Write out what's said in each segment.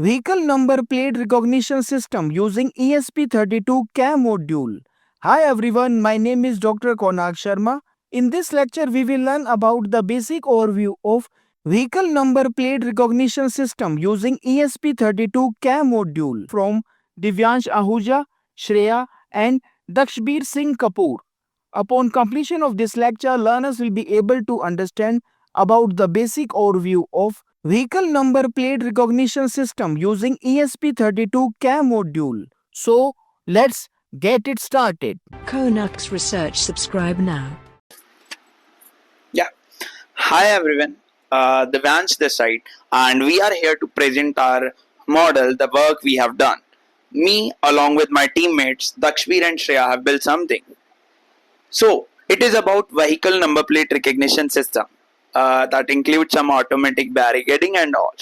Vehicle Number Plate Recognition System using ESP32-CAM module. Hi everyone, my name is Dr. Konark Sharma. In this lecture, we will learn about the basic overview of Vehicle Number Plate Recognition System using ESP32-CAM module from Devansh Ahuja, Shreya and Dakshmir Singh Kapoor. Upon completion of this lecture, learners will be able to understand about the basic overview of Vehicle Number Plate Recognition System using ESP32-CAM module. So, let's get it started. KONARK'S research, subscribe now. Yeah. Hi everyone. Devansh this side, and we are here to present our model, the work we have done. Me, along with my teammates Dakshmir and Shreya, have built something. So it is about vehicle number plate recognition system that includes some automatic barricading and all.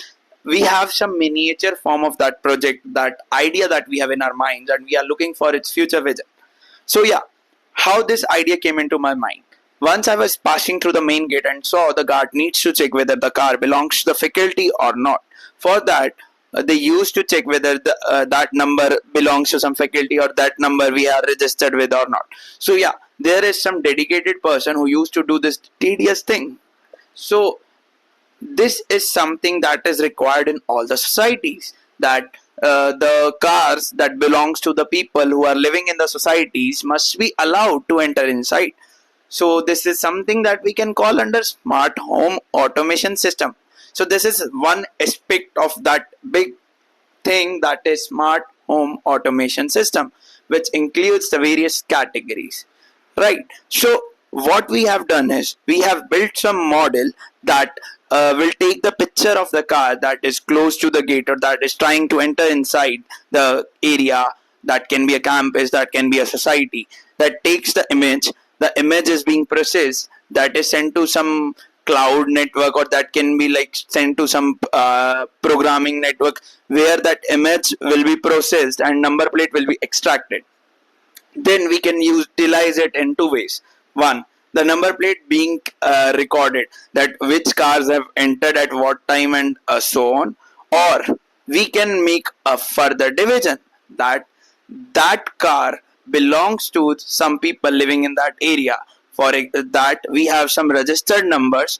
We have some miniature form of that project, that idea that we have in our minds, and we are looking for its future vision. So yeah, how this idea came into my mind. Once I was passing through the main gate and saw the guard needs to check whether the car belongs to the faculty or not. For that, they used to check whether that number belongs to some faculty or that number we are registered with or not. So yeah, there is some dedicated person who used to do this tedious thing. So this is something that is required in all the societies, that the cars that belongs to the people who are living in the societies must be allowed to enter inside. So this is something that we can call under smart home automation system. So this is one aspect of that big thing, that is smart home automation system, which includes the various categories, right? So what we have done is we have built some model that will take the picture of the car that is close to the gate or that is trying to enter inside the area. That can be a campus, that can be a society, that takes the image. The image is being processed, that is sent to some cloud network, or that can be like sent to some programming network, where that image will be processed and number plate will be extracted. Then we can utilize it in two ways. One, the number plate being recorded, that which cars have entered at what time and so on. Or we can make a further division, that that car belongs to some people living in that area. For that, we have some registered numbers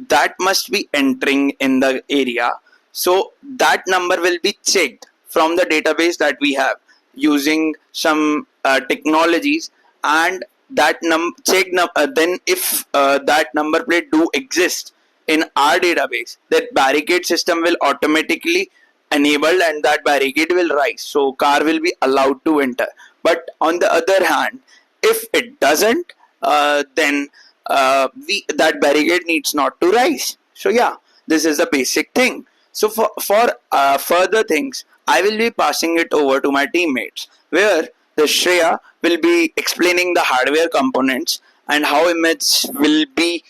that must be entering in the area. So that number will be checked from the database that we have using some technologies, and that then if that number plate do exist in our database, that barricade system will automatically enabled and that barricade will rise, so car will be allowed to enter. But on the other hand, if it doesn't, then that barricade needs not to rise. So yeah, this is the basic thing. So for further things, I will be passing it over to my teammates, where the Shreya will be explaining the hardware components and how image will be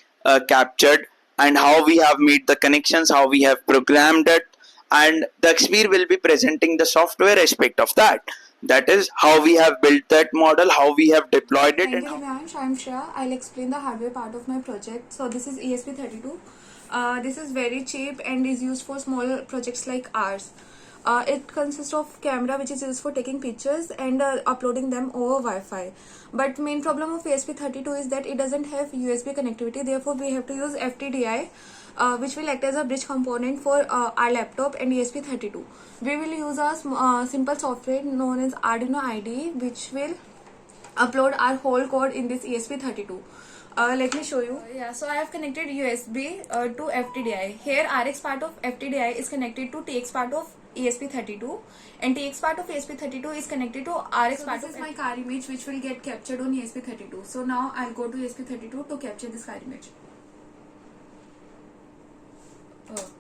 captured, and how we have made the connections, how we have programmed it, and Dakshmir will be presenting the software aspect of that. That is how we have built that model, how we have deployed it. Thank you, Devansh. I'm Shreya. I'll explain the hardware part of my project. So this is ESP32. This is very cheap and is used for small projects like ours. It consists of camera which is used for taking pictures and uploading them over Wi-Fi. But main problem of ESP32 is that it doesn't have USB connectivity. Therefore, we have to use FTDI, which will act as a bridge component for our laptop and ESP32. We will use a simple software known as Arduino IDE, which will upload our whole code in this ESP32. Let me show you. Yeah, so I have connected USB to FTDI. Here RX part of FTDI is connected to TX part of ESP32, and TX part of ESP32 is connected to RX part. This is my car image which will get captured on ESP32. So now I'll go to ESP32 to capture this car image.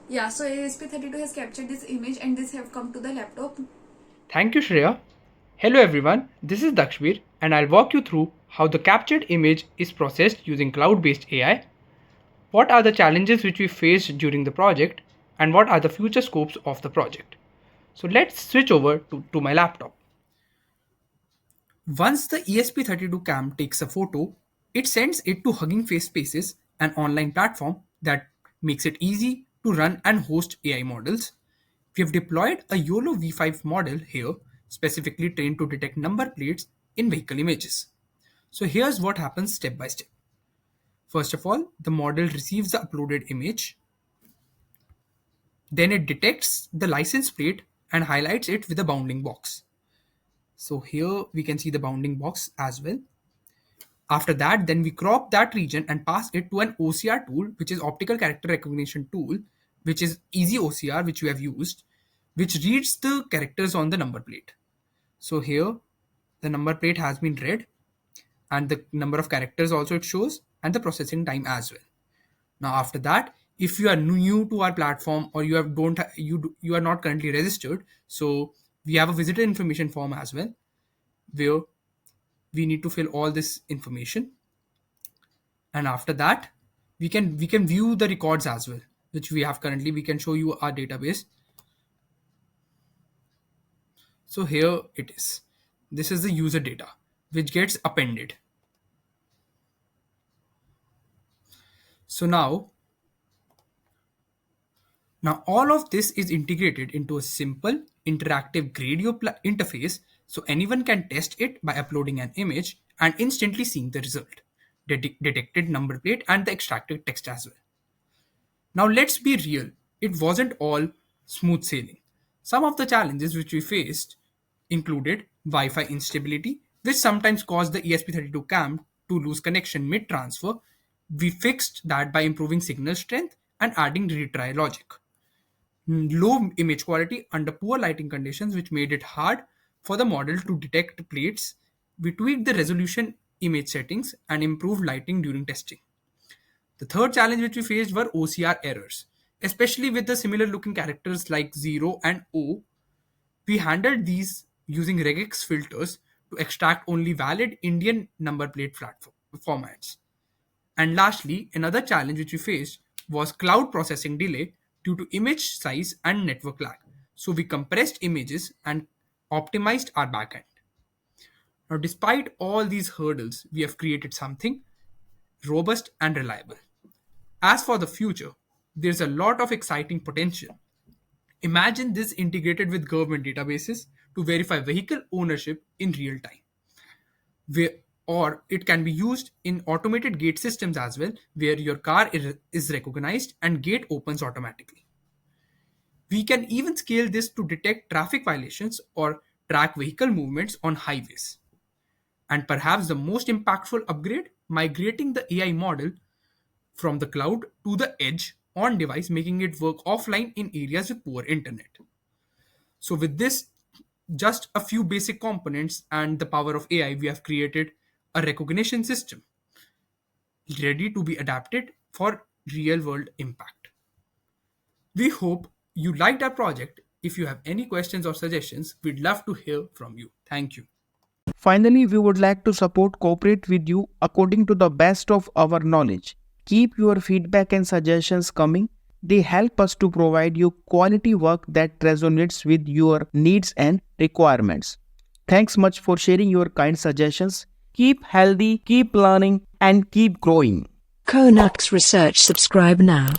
Yeah, so ESP32 has captured this image and this have come to the laptop. Thank you, Shreya. Hello everyone, this is Dakshmir and I'll walk you through how the captured image is processed using cloud-based AI, what are the challenges which we faced during the project, and what are the future scopes of the project. So let's switch over to my laptop. Once the ESP32-CAM takes a photo, it sends it to Hugging Face Spaces, an online platform that makes it easy to run and host AI models. We have deployed a YOLOv5 model here, specifically trained to detect number plates in vehicle images. So here's what happens step by step. First of all, the model receives the uploaded image. Then it detects the license plate and highlights it with a bounding box. So here we can see the bounding box as well. After that, then we crop that region and pass it to an OCR tool, which is optical character recognition tool, which is EasyOCR, which we have used, which reads the characters on the number plate. So here the number plate has been read, and the number of characters also it shows, and the processing time as well. Now after that, if you are new to our platform or you are not currently registered, so we have a visitor information form as well, where we need to fill all this information. And after that, we can view the records as well, which we have currently. We can show you our database. So here it is. This is the user data which gets appended. So now all of this is integrated into a simple interactive Gradio interface, so anyone can test it by uploading an image and instantly seeing the result, detected number plate and the extracted text as well. Now let's be real, it wasn't all smooth sailing. Some of the challenges which we faced included Wi-Fi instability, which sometimes caused the ESP32-CAM to lose connection mid-transfer. We fixed that by improving signal strength and adding retry logic. Low image quality under poor lighting conditions, which made it hard for the model to detect plates. We tweaked the resolution image settings and improved lighting during testing. The third challenge which we faced were OCR errors, especially with the similar looking characters like 0 and O. We handled these using Regex filters to extract only valid Indian number plate formats. And lastly, another challenge which we faced was cloud processing delay due to image size and network lag. So we compressed images and optimized our backend. Now, despite all these hurdles, we have created something robust and reliable. As for the future, there's a lot of exciting potential. Imagine this integrated with government databases to verify vehicle ownership in real time. Or it can be used in automated gate systems as well, where your car is recognized and gate opens automatically. We can even scale this to detect traffic violations or track vehicle movements on highways. And perhaps the most impactful upgrade, migrating the AI model from the cloud to the edge on device, making it work offline in areas with poor internet. So with this, just a few basic components and the power of AI, we have created a recognition system ready to be adapted for real world impact. We hope you liked our project. If you have any questions or suggestions, we'd love to hear from you. Thank you. Finally, we would like to cooperate with you according to the best of our knowledge. Keep your feedback and suggestions coming. They help us to provide you quality work that resonates with your needs and requirements. Thanks much for sharing your kind suggestions. Keep healthy, keep learning, and keep growing. KONARK'S Research, subscribe now.